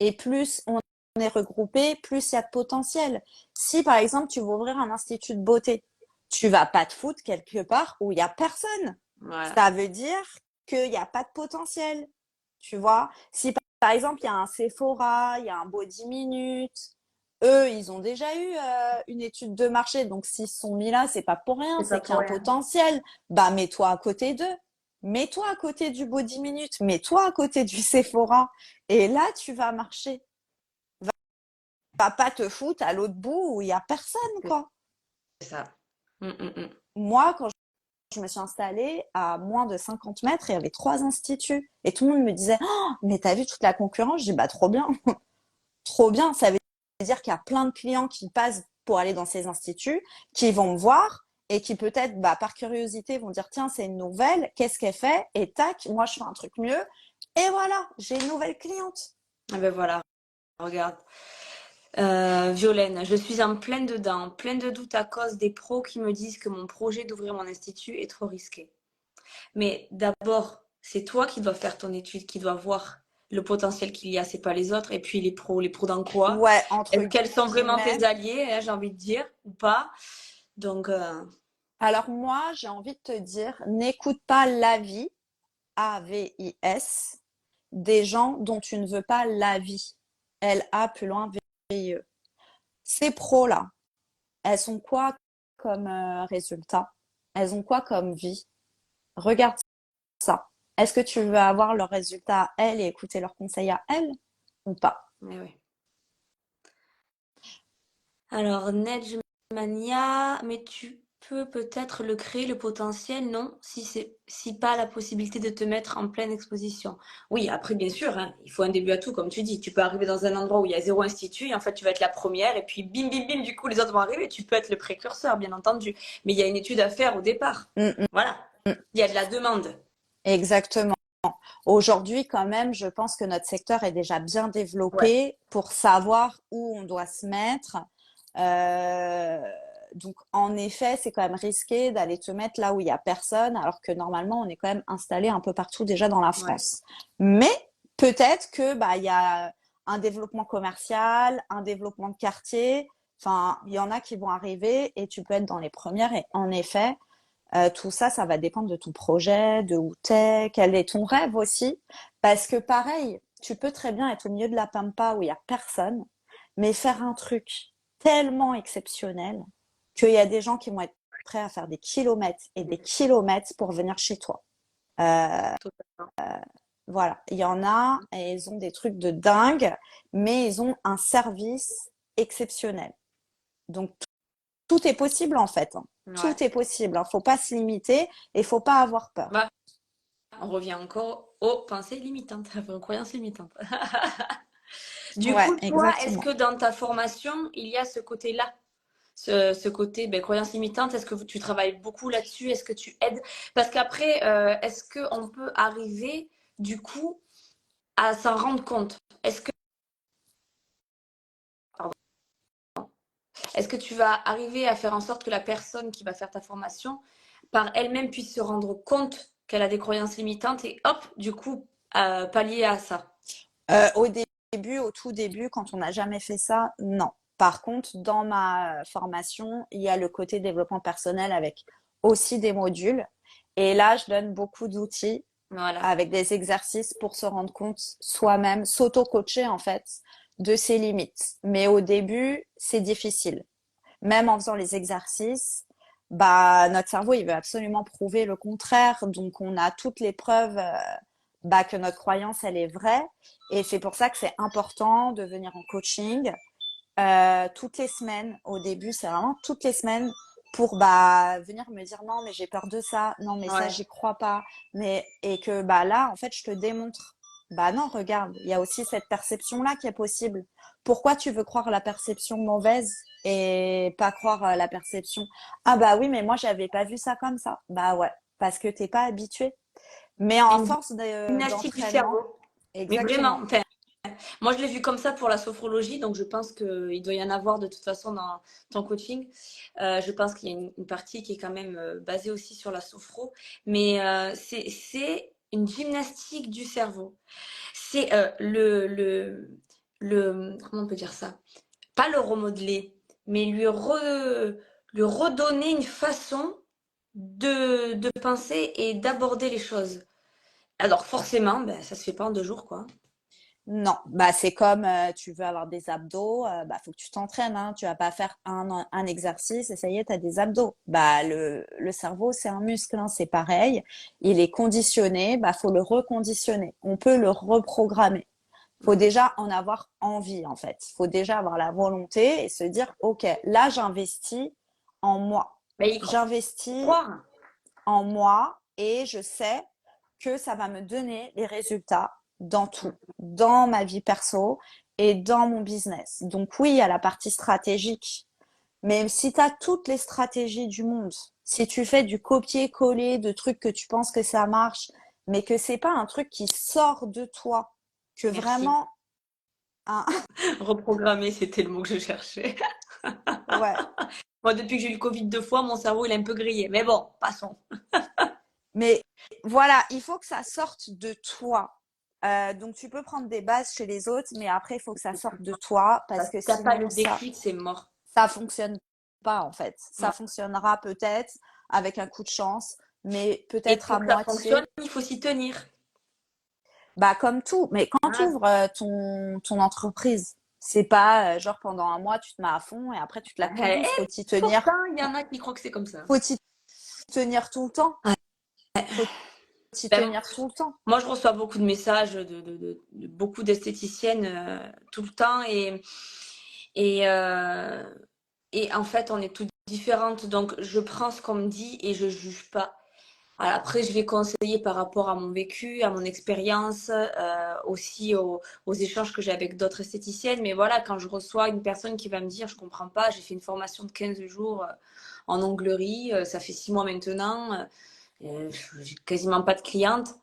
Et plus on est regroupé, plus il y a de potentiel. Si par exemple tu veux ouvrir un institut de beauté, tu vas pas te foutre quelque part où il y a personne. voilà. Ça veut dire qu'il n'y a pas de potentiel. Tu vois? Si par exemple il y a un Sephora, il y a un Body Minute, eux ils ont déjà eu une étude de marché, donc s'ils se sont mis là, c'est pas pour rien, C'est pas c'est qu'il y pour a un rien. potentiel. Mets-toi à côté d'eux. Mets-toi à côté du Body Minute, mets-toi à côté du Sephora. Et là, tu vas marcher. Va pas te foutre à l'autre bout où il y a personne, quoi. C'est ça. Mm, mm, mm. Moi, quand je me suis installée à moins de 50 mètres, il y avait 3 instituts. Et tout le monde me disait, oh, mais t'as vu toute la concurrence? Je dis, trop bien. Trop bien. Ça veut dire qu'il y a plein de clients qui passent pour aller dans ces instituts, qui vont me voir et qui peut-être, par curiosité, vont dire, tiens, c'est une nouvelle, qu'est-ce qu'elle fait? Et tac, moi, je fais un truc mieux. Et voilà, j'ai une nouvelle cliente. Ah ben voilà, regarde. Violaine, je suis en pleine dedans, pleine de doutes à cause des pros qui me disent que mon projet d'ouvrir mon institut est trop risqué. Mais d'abord, c'est toi qui dois faire ton étude, qui dois voir le potentiel qu'il y a, c'est pas les autres. Et puis les pros dans quoi? Ouais, entre Est-ce qu'elles sont vraiment tes guillemets. alliées, hein, j'ai envie de dire, ou pas? Donc, Alors moi, j'ai envie de te dire, n'écoute pas l'avis, AVIS, des gens dont tu ne veux pas l'avis. LA plus loin, VIE. Ces pros-là, elles sont quoi comme résultat? Elles ont quoi comme vie? Regarde ça. est-ce que tu veux avoir leurs résultats à elles et écouter leurs conseils à elles ou pas? Mais oui. Alors, Nedjmania, mais tu peux peut-être le créer, le potentiel, non? Si pas la possibilité de te mettre en pleine exposition. Oui, après, bien sûr, hein, il faut un début à tout, comme tu dis. Tu peux arriver dans un endroit où il y a zéro institut, et en fait, tu vas être la première, et puis bim, bim, bim, du coup, les autres vont arriver. Tu peux être le précurseur, bien entendu. Mais il y a une étude à faire au départ. Mm, mm, Voilà. mm. Il y a de la demande. Exactement. Aujourd'hui, quand même, je pense que notre secteur est déjà bien Ouais, développé pour savoir où on doit se mettre. Euh, donc, en effet, c'est quand même risqué d'aller te mettre là où il y a personne, alors que normalement, on est quand même installé un peu partout déjà dans la ouais. France. Mais peut-être que bah il y a un développement commercial, un développement de quartier. Enfin, il y en a qui vont arriver et tu peux être dans les premières. Et en effet, tout ça, ça va dépendre de ton projet, de où t'es, quel est ton rêve aussi. Parce que pareil, tu peux très bien être au milieu de la pampa où il y a personne, mais faire un truc tellement exceptionnel qu'il y a des gens qui vont être prêts à faire des kilomètres et des kilomètres pour venir chez toi. Euh, Totalement. voilà, il y en a et ils ont des trucs de dingue, mais ils ont un service exceptionnel. Donc tout est possible en fait, hein. Ouais. Tout est possible, hein. Faut pas se limiter et faut pas avoir peur. Bah, on revient encore aux pensées limitantes, aux croyances limitantes. Du Ouais, coup, toi, est-ce exactement. que dans ta formation, il y a ce côté-là, ce côté ben, croyance limitante? Est-ce que tu travailles beaucoup là-dessus? Est-ce que tu aides? Parce qu'après, est-ce qu'on peut arriver, du coup, à s'en rendre compte? Pardon. Est-ce que tu vas arriver à faire en sorte que la personne qui va faire ta formation, par elle-même, puisse se rendre compte qu'elle a des croyances limitantes et hop, du coup, pallier à ça? Au début, au tout début, quand on n'a jamais fait ça, non. Par contre, dans ma formation, il y a le côté développement personnel avec aussi des modules. Et là, je donne beaucoup d'outils Voilà. avec des exercices pour se rendre compte soi-même, s'auto-coacher en fait de ses limites. Mais au début, c'est difficile. Même en faisant les exercices, bah, notre cerveau, il veut absolument prouver le contraire. Donc, on a toutes les preuves bah, que notre croyance, elle est vraie. Et c'est pour ça que c'est important de venir en coaching toutes les semaines. Au début, c'est vraiment toutes les semaines pour bah venir me dire non mais j'ai peur de ça, non mais ça Ouais. j'y crois pas, mais et que bah là en fait je te démontre bah non regarde il y a aussi cette perception là qui est possible. Pourquoi tu veux croire la perception mauvaise et pas croire la perception ah bah oui mais moi j'avais pas vu ça comme ça bah ouais parce que t'es pas habitué mais en Une force gymnastique du d'entraînement cerveau. Mais vraiment, exactement. enfin, moi, je l'ai vu comme ça pour la sophrologie, donc je pense qu'il doit y en avoir de toute façon dans ton coaching. Je pense qu'il y a une partie qui est quand même basée aussi sur la sophro, mais c'est une gymnastique du cerveau. C'est comment on peut dire ça? Pas le remodeler, mais lui redonner une façon de penser et d'aborder les choses. Alors forcément, ben, ça se fait pas en 2 jours, quoi. Non, bah c'est comme tu veux avoir des abdos, bah faut que tu t'entraînes, hein. Tu vas pas faire un exercice et ça y est, tu as des abdos. Bah le cerveau, c'est un muscle, hein, c'est pareil. Il est conditionné, bah faut le reconditionner. On peut le reprogrammer. Faut déjà en avoir envie en fait. Faut déjà avoir la volonté et se dire OK, là j'investis en moi. Mais y J'investis croire. en moi et je sais que ça va me donner les résultats dans tout, dans ma vie perso et dans mon business. Donc oui, il y a la partie stratégique, mais si tu as toutes les stratégies du monde, si tu fais du copier-coller de trucs que tu penses que ça marche, mais que c'est pas un truc qui sort de toi, que Merci. vraiment un Reprogrammer, c'était le mot que je cherchais. ouais, Moi, depuis que j'ai eu le Covid 2 fois, mon cerveau, il est un peu grillé. Mais bon, passons. mais voilà, il faut que ça sorte de toi. Donc tu peux prendre des bases chez les autres, mais après il faut que ça sorte de toi parce Si que t'as pas le sinon déclic, c'est mort. ça fonctionne pas en fait. Ça Ouais. fonctionnera peut-être avec un coup de chance, mais Et peut-être pour à que ça fonctionne, moitié. il faut s'y tenir. Bah comme tout, mais quand tu Ah, ouvres ton entreprise, c'est pas genre pendant un mois tu te mets à fond et après tu te la et confisques. pourtant, il y en a qui croient que c'est comme ça. Faut t'y tenir tout le temps. Ouais. t'y Ben, tenir tout le temps. moi, je reçois beaucoup de messages de beaucoup d'esthéticiennes tout le temps et, euh, et en fait, on est toutes différentes. Donc, je prends ce qu'on me dit et je juge pas. Alors après, je vais conseiller par rapport à mon vécu, à mon expérience, aussi aux échanges que j'ai avec d'autres esthéticiennes. Mais voilà, quand je reçois une personne qui va me dire, je comprends pas, j'ai fait une formation de 15 jours en onglerie, ça fait 6 mois maintenant, j'ai quasiment pas de clientes.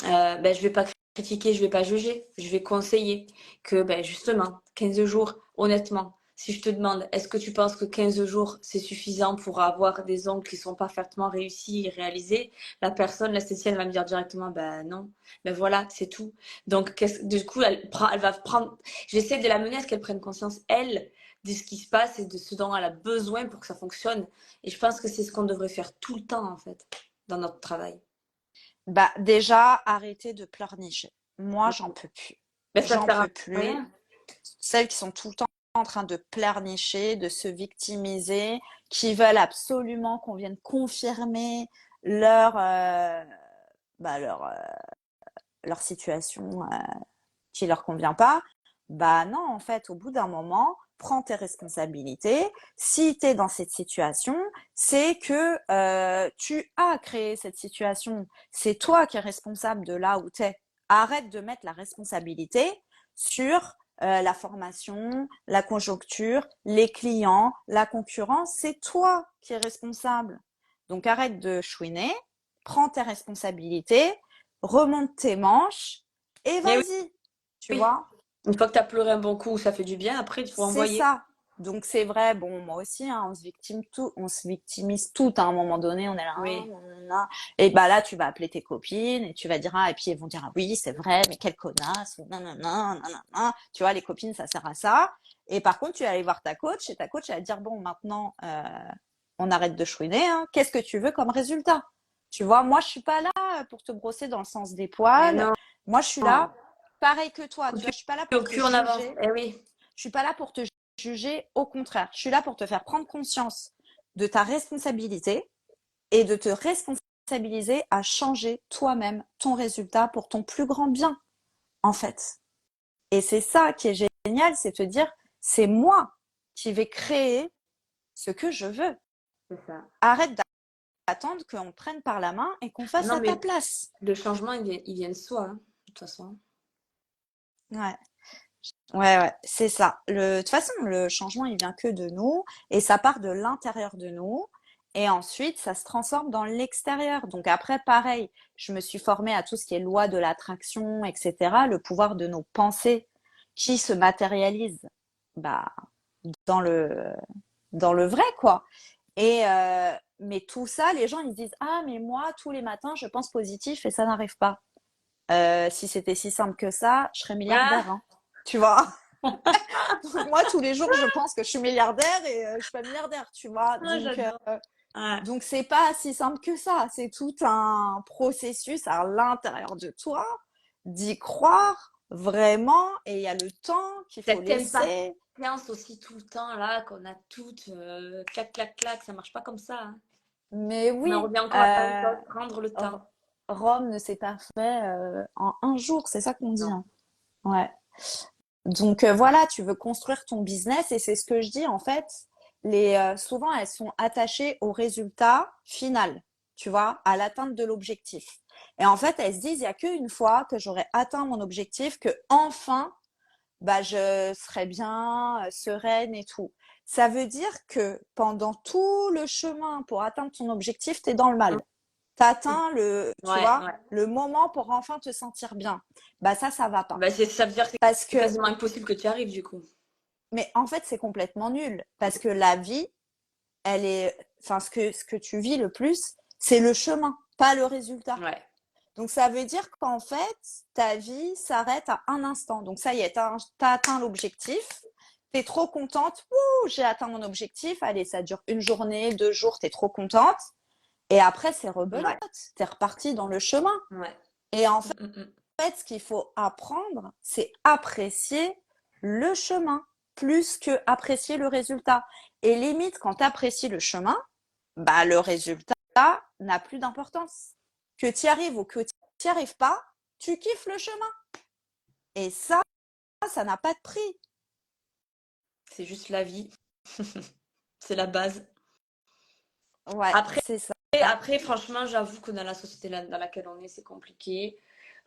Ben, je vais pas critiquer, je vais pas juger, je vais conseiller que ben, justement, 15 jours, honnêtement, si je te demande, est-ce que tu penses que 15 jours, c'est suffisant pour avoir des ongles qui sont parfaitement réussis et réalisés? La personne, l'esthéticienne va me dire directement, ben non, ben voilà, c'est tout. Donc, du coup, elle va prendre, j'essaie de la mener à ce qu'elle prenne conscience, elle, de ce qui se passe et de ce dont elle a besoin pour que ça fonctionne. Et je pense que c'est ce qu'on devrait faire tout le temps, en fait, dans notre travail. Bah, déjà, arrêtez de pleurnicher. Moi, j'en peux plus. Ben, ça J'en sert à peux plus. rien. Celles qui sont tout le temps en train de pleurnicher, de se victimiser, qui veulent absolument qu'on vienne confirmer leur, bah, leur situation qui leur convient pas. Bah non, en fait, au bout d'un moment, prends tes responsabilités. Si tu es dans cette situation, c'est que tu as créé cette situation. C'est toi qui es responsable de là où tu es. Arrête de mettre la responsabilité sur la formation, la conjoncture, les clients, la concurrence. C'est toi qui es responsable. Donc arrête de chouiner, prends tes responsabilités, remonte tes manches et Mais oui, vas-y. Tu oui. vois? Une fois que tu as pleuré un bon coup, ça fait du bien, après, il faut C'est envoyer. ça. Donc c'est vrai, bon, moi aussi, hein, on se victimise tout à un moment donné, on est là, ah, Oui. nanana. Et bah là, tu vas appeler tes copines et tu vas dire, ah, et puis elles vont dire, ah oui, c'est vrai, mais quelle connasse, ou nanana, nanana. Tu vois, les copines, ça sert à ça. Et par contre, tu vas aller voir ta coach et ta coach, elle va te dire, bon, maintenant, on arrête de chouiner, hein. Qu'est-ce que tu veux comme résultat? Tu vois, moi, je suis pas là pour te brosser dans le sens des Mais poils. non. Moi, je suis là, pareil que toi, Coup tu de vois, je suis pas là pied au pour te cul, on avance. juger. Eh oui. Je suis pas là pour te juger, au contraire. Je suis là pour te faire prendre conscience de ta responsabilité et de te responsabiliser à changer toi-même ton résultat pour ton plus grand bien, en fait. Et c'est ça qui est génial, c'est te dire, c'est moi qui vais créer ce que je veux. C'est ça. Arrête d'attendre qu'on te prenne par la main et qu'on fasse Non, à ta mais place. le changement, il vient de soi, hein, de toute façon. Ouais. Ouais, ouais, c'est ça. De toute façon, le changement, il vient que de nous et ça part de l'intérieur de nous. Et ensuite, ça se transforme dans l'extérieur. Donc après, pareil, je me suis formée à tout ce qui est loi de l'attraction, etc. Le pouvoir de nos pensées qui se matérialisent bah, dans dans le vrai, quoi. Et mais tout ça, les gens, ils se disent, ah, mais moi, tous les matins, je pense positif et ça n'arrive pas. Si c'était si simple que ça, je serais Ah, milliardaire, hein. Tu vois? Moi, tous les jours, je pense que je suis milliardaire et je suis pas milliardaire, tu vois. ah, j'adore. Ouais. Donc c'est pas si simple que ça. C'est tout un processus à l'intérieur de toi d'y croire vraiment. Et il y a le temps qu'il faut Cette laisser. impatience aussi tout le temps, là, qu'on a toutes, clac, clac, clac, ça marche pas comme ça, hein. Mais On en oui, revient encore à la même chose, prendre le temps. Rome ne s'est pas fait en un jour. C'est ça qu'on dit, Non. hein. Ouais. Donc voilà, tu veux construire ton business et c'est ce que je dis en fait. Souvent, elles sont attachées au résultat final, tu vois, à l'atteinte de l'objectif. Et en fait, elles se disent, il y a qu'une fois que j'aurai atteint mon objectif, que enfin, bah, je serai bien, sereine et tout. Ça veut dire que pendant tout le chemin pour atteindre ton objectif, tu es dans le mal. Tu atteint tu Ouais, vois, ouais. le moment pour enfin te sentir bien. Bah ça va pas. Bah, ça veut dire que Parce c'est que quasiment impossible que tu y arrives, du coup. Mais en fait, c'est complètement nul parce que la vie, elle est, enfin, ce que tu vis le plus, c'est le chemin, pas le résultat. Ouais. Donc, ça veut dire qu'en fait, ta vie s'arrête à un instant. Donc, ça y est, t'as atteint l'objectif. T'es trop contente. Ouh, j'ai atteint mon objectif. Allez, ça dure une journée, 2 jours, t'es trop contente. Et après, c'est rebelote. Ouais. T'es reparti dans le chemin. Ouais. Et en Mm, mm, mm. fait, ce qu'il faut apprendre, c'est apprécier le chemin plus que apprécier le résultat. Et limite, quand tu apprécies le chemin, bah, le résultat n'a plus d'importance. que tu y arrives ou que tu n'y arrives pas, tu kiffes le chemin. Et ça n'a pas de prix. C'est juste la vie. C'est la base. Ouais, Après, c'est ça. après, franchement, j'avoue que dans la société dans laquelle on est, c'est compliqué.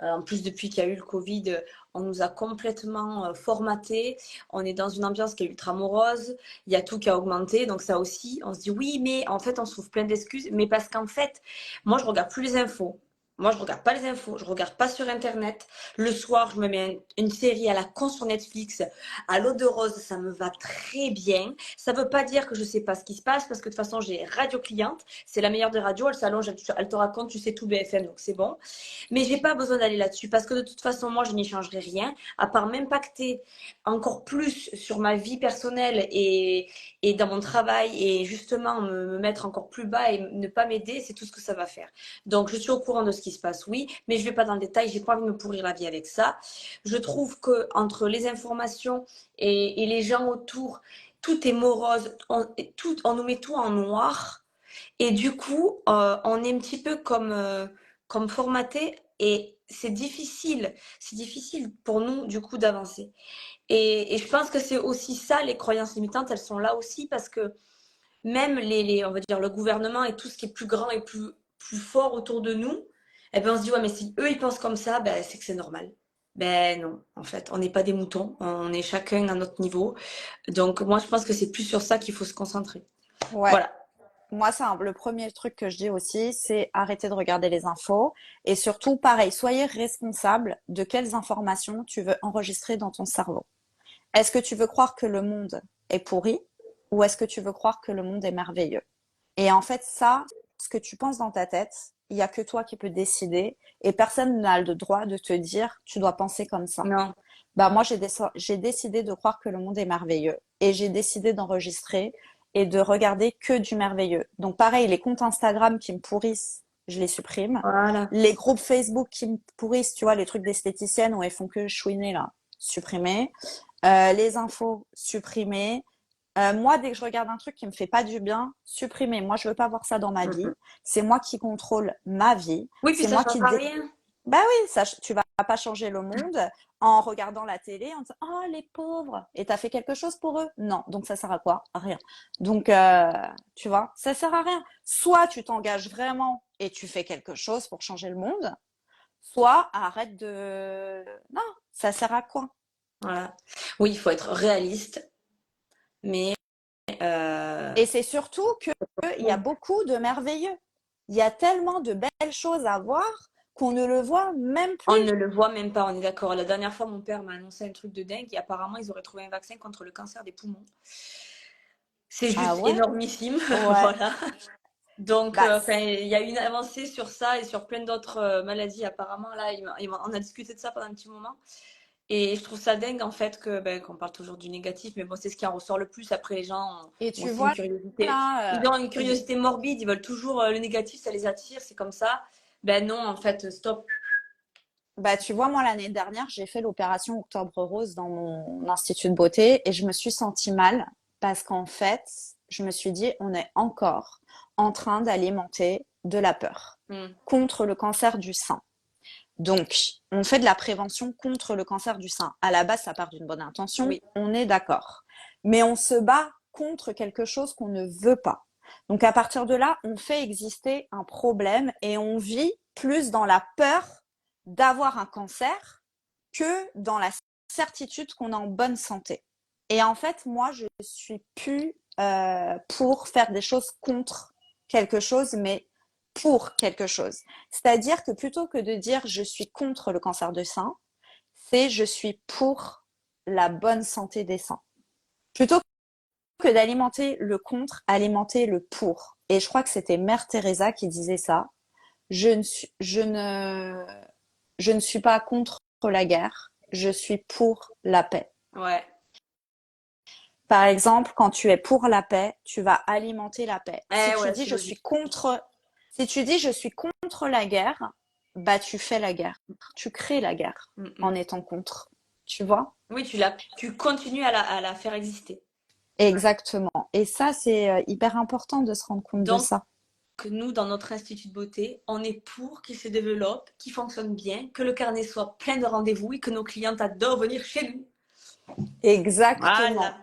En plus, depuis qu'il y a eu le Covid, on nous a complètement formaté. On est dans une ambiance qui est ultra morose. Il y a tout qui a augmenté. Donc ça aussi, on se dit oui, mais en fait, on se trouve plein d'excuses. Mais parce qu'en fait, moi, je regarde plus les infos. Moi, je regarde pas les infos. Je regarde pas sur Internet. Le soir, je me mets une série à la con sur Netflix, à l'eau de rose. Ça me va très bien. Ça veut pas dire que je sais pas ce qui se passe parce que de toute façon, j'ai Radio Cliente. C'est la meilleure des radios. Elle s'allonge, elle te raconte, tu sais tout BFM, donc c'est bon. Mais j'ai pas besoin d'aller là-dessus parce que de toute façon, moi, je n'y changerai rien, à part m'impacter encore plus sur ma vie personnelle et dans mon travail et justement me mettre encore plus bas et ne pas m'aider, c'est tout ce que ça va faire. Donc, je suis au courant de ce qui se passe, oui, mais je vais pas dans le détail, j'ai pas envie de me pourrir la vie avec ça. Je trouve que entre les informations et les gens autour, tout est morose, on nous met tout en noir. Et du coup, on est un petit peu comme formaté et c'est difficile pour nous du coup d'avancer. Et je pense que c'est aussi ça, les croyances limitantes, elles sont là aussi parce que même on va dire le gouvernement et tout ce qui est plus grand et plus fort autour de nous, eh ben on se dit ouais mais si eux ils pensent comme ça, ben c'est que c'est normal. Ben non, en fait, on n'est pas des moutons, on est chacun à notre niveau. Donc moi je pense que c'est plus sur ça qu'il faut se concentrer. Ouais. Voilà. Moi, le premier truc que je dis aussi, c'est arrêter de regarder les infos. Et surtout, pareil, soyez responsable de quelles informations tu veux enregistrer dans ton cerveau. Est-ce que tu veux croire que le monde est pourri ou est-ce que tu veux croire que le monde est merveilleux? Et en fait, ça, ce que tu penses dans ta tête, il y a que toi qui peux décider et personne n'a le droit de te dire tu dois penser comme ça. Non. Bah moi, j'ai décidé de croire que le monde est merveilleux et j'ai décidé d'enregistrer et de regarder que du merveilleux. Donc pareil, les comptes Instagram qui me pourrissent, je les supprime. Voilà. Les groupes Facebook qui me pourrissent, tu vois, les trucs d'esthéticiennes où elles font que chouiner là, supprimer. Les infos, supprimer. Moi, dès que je regarde un truc qui me fait pas du bien, supprimer. Moi, je veux pas voir ça dans ma vie. Mhm. C'est moi qui contrôle ma vie. Oui, puis C'est ça moi change qui pas rien. bah oui, ça, tu vas pas changer le monde en regardant la télé, en disant, oh, les pauvres. Et t'as fait quelque chose pour eux? Non. Donc, ça sert à quoi? À rien. Donc, tu vois, ça sert à rien. Soit tu t'engages vraiment et tu fais quelque chose pour changer le monde, soit arrête de... Non, ça sert à quoi? Voilà. Oui, il faut être réaliste, mais Et c'est surtout que il y a bon, beaucoup de merveilleux. Il y a tellement de belles choses à voir qu'on ne le voit même on plus. ne le voit même pas, on est d'accord. La dernière fois, mon père m'a annoncé un truc de dingue et apparemment, ils auraient trouvé un vaccin contre le cancer des poumons. C'est Ah juste ouais? énormissime, Ouais. voilà. Donc, Bah, enfin, il y a eu une avancée sur ça et sur plein d'autres maladies apparemment. Là, on a discuté de ça pendant un petit moment. Et je trouve ça dingue en fait que ben, qu'on parle toujours du négatif, mais bon, c'est ce qui en ressort le plus. Après, les gens ont, et ont tu aussi une vois, curiosité. là, Ils ont une curiosité morbide, ils veulent toujours le négatif, ça les attire, c'est comme ça. Ben non, en fait, stop. bah, tu vois, moi, l'année dernière, j'ai fait l'opération Octobre Rose dans mon institut de beauté et je me suis sentie mal parce qu'en fait, je me suis dit, on est encore en train d'alimenter de la peur Hmm. contre le cancer du sein. Donc, on fait de la prévention contre le cancer du sein. À la base, ça part d'une bonne intention, Oui, on est d'accord. Mais on se bat contre quelque chose qu'on ne veut pas. Donc, à partir de là, on fait exister un problème et on vit plus dans la peur d'avoir un cancer que dans la certitude qu'on est en bonne santé. Et en fait, moi, je suis plus pour faire des choses contre quelque chose, mais pour quelque chose. C'est-à-dire que plutôt que de dire je suis contre le cancer de sein, c'est je suis pour la bonne santé des seins. Plutôt que d'alimenter le contre, alimenter le pour. Et je crois que c'était Mère Teresa qui disait ça. Je ne suis, je ne suis pas contre la guerre, je suis pour la paix. ouais. Par exemple, quand tu es pour la paix, tu vas alimenter la paix. Si Eh tu ouais, dis c'est je suis logique. contre, si tu dis je suis contre la guerre, bah tu fais la guerre. Tu crées la guerre Mm, en mm. étant contre. Tu vois? Oui, tu continues à la faire exister. Ouais. Exactement. Et ça, c'est hyper important de se rendre compte de Donc, ça. que nous, dans notre institut de beauté, on est pour qu'il se développe, qu'il fonctionne bien, que le carnet soit plein de rendez-vous et que nos clientes adorent venir chez nous. Exactement. Voilà.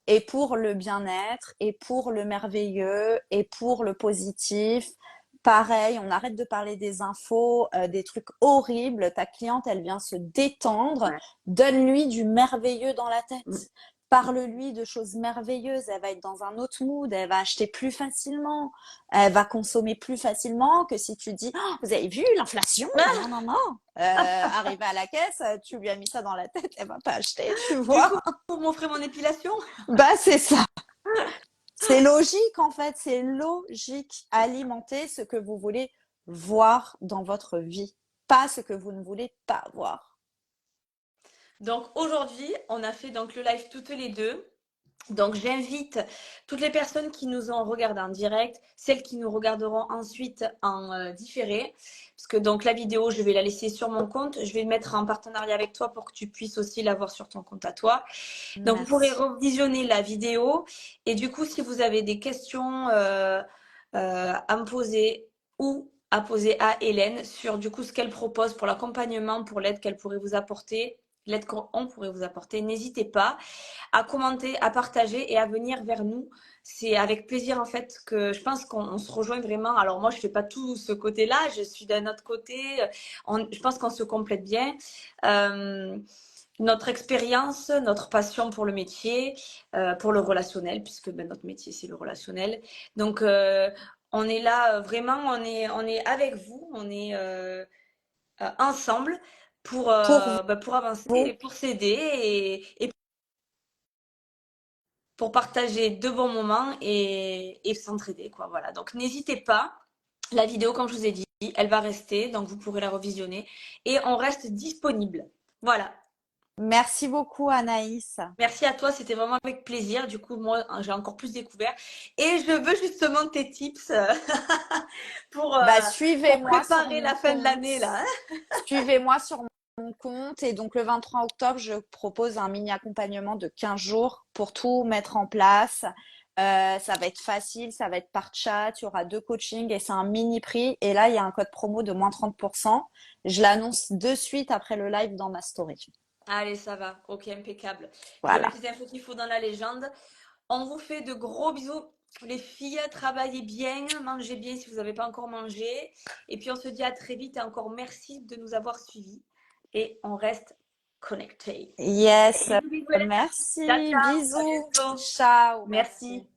Et pour le bien-être, et pour le merveilleux, et pour le positif. Pareil, on arrête de parler des infos, des trucs horribles. Ta cliente, elle vient se détendre. Ouais. Donne-lui du merveilleux dans la Mm. tête. Parle-lui de choses merveilleuses. Elle va être dans un autre mood. Elle va acheter plus facilement. Elle va consommer plus facilement que si tu dis, oh, vous avez vu l'inflation? Non, non, non. Arrivé à la caisse, tu lui as mis ça dans la tête. Elle va pas acheter, tu Du vois. coup, pour m'offrir mon épilation, Bah, c'est ça. C'est logique en fait, c'est logique. Alimenter ce que vous voulez voir dans votre vie, pas ce que vous ne voulez pas voir. donc aujourd'hui, on a fait donc le live toutes les deux. Donc j'invite toutes les personnes qui nous ont regardé en direct, celles qui nous regarderont ensuite en différé, parce que donc la vidéo, je vais la laisser sur mon compte, je vais le mettre en partenariat avec toi pour que tu puisses aussi la voir sur ton compte à toi. Donc vous pourrez Merci. revisionner la vidéo et du coup, si vous avez des questions à me poser ou à poser à Hélène sur du coup ce qu'elle propose pour l'accompagnement, pour l'aide qu'elle pourrait vous apporter, l'aide qu'on pourrait vous apporter, n'hésitez pas à commenter, à partager et à venir vers nous. C'est avec plaisir en fait que je pense qu'on se rejoint vraiment. Alors moi je fais pas tout ce côté-là, je suis d'un autre côté. Je pense qu'on se complète bien. Euh, notre expérience, notre passion pour le métier, pour le relationnel, puisque ben, notre métier c'est le relationnel. Donc on est là vraiment, on est avec vous, on est ensemble Pour pour avancer et vous, pour s'aider et pour partager de bons moments et s'entraider, quoi. Voilà. Donc, n'hésitez pas. La vidéo, comme je vous ai dit, elle va rester, donc vous pourrez la revisionner. Et on reste disponible. Voilà. merci beaucoup Anaïs. Merci à toi, c'était vraiment avec plaisir. Du coup, moi, j'ai encore plus découvert. Et je veux justement tes tips pour, euh, Bah, pour suivez-moi sur préparer mon la fin de compte. l'année, là, hein. Suivez-moi sur mon compte et donc le 23 octobre, je propose un mini accompagnement de 15 jours pour tout mettre en place. Ça va être facile, ça va être par chat, il y aura deux coachings et c'est un mini prix. Et là, il y a un code promo de moins 30%. Je l'annonce de suite après le live dans ma story. Allez, ça va. Ok, impeccable. Je vais Voilà. mettre les infos qu'il faut dans la légende. On vous fait de gros bisous. Les filles, travaillez bien, mangez bien si vous n'avez pas encore mangé. Et puis on se dit à très vite et encore merci de nous avoir suivis. Et on reste connectés. Yes. Bisous, bisous, Hélène. Ciao, Merci. ciao. À Bisous. bientôt. Ciao. Merci. Merci.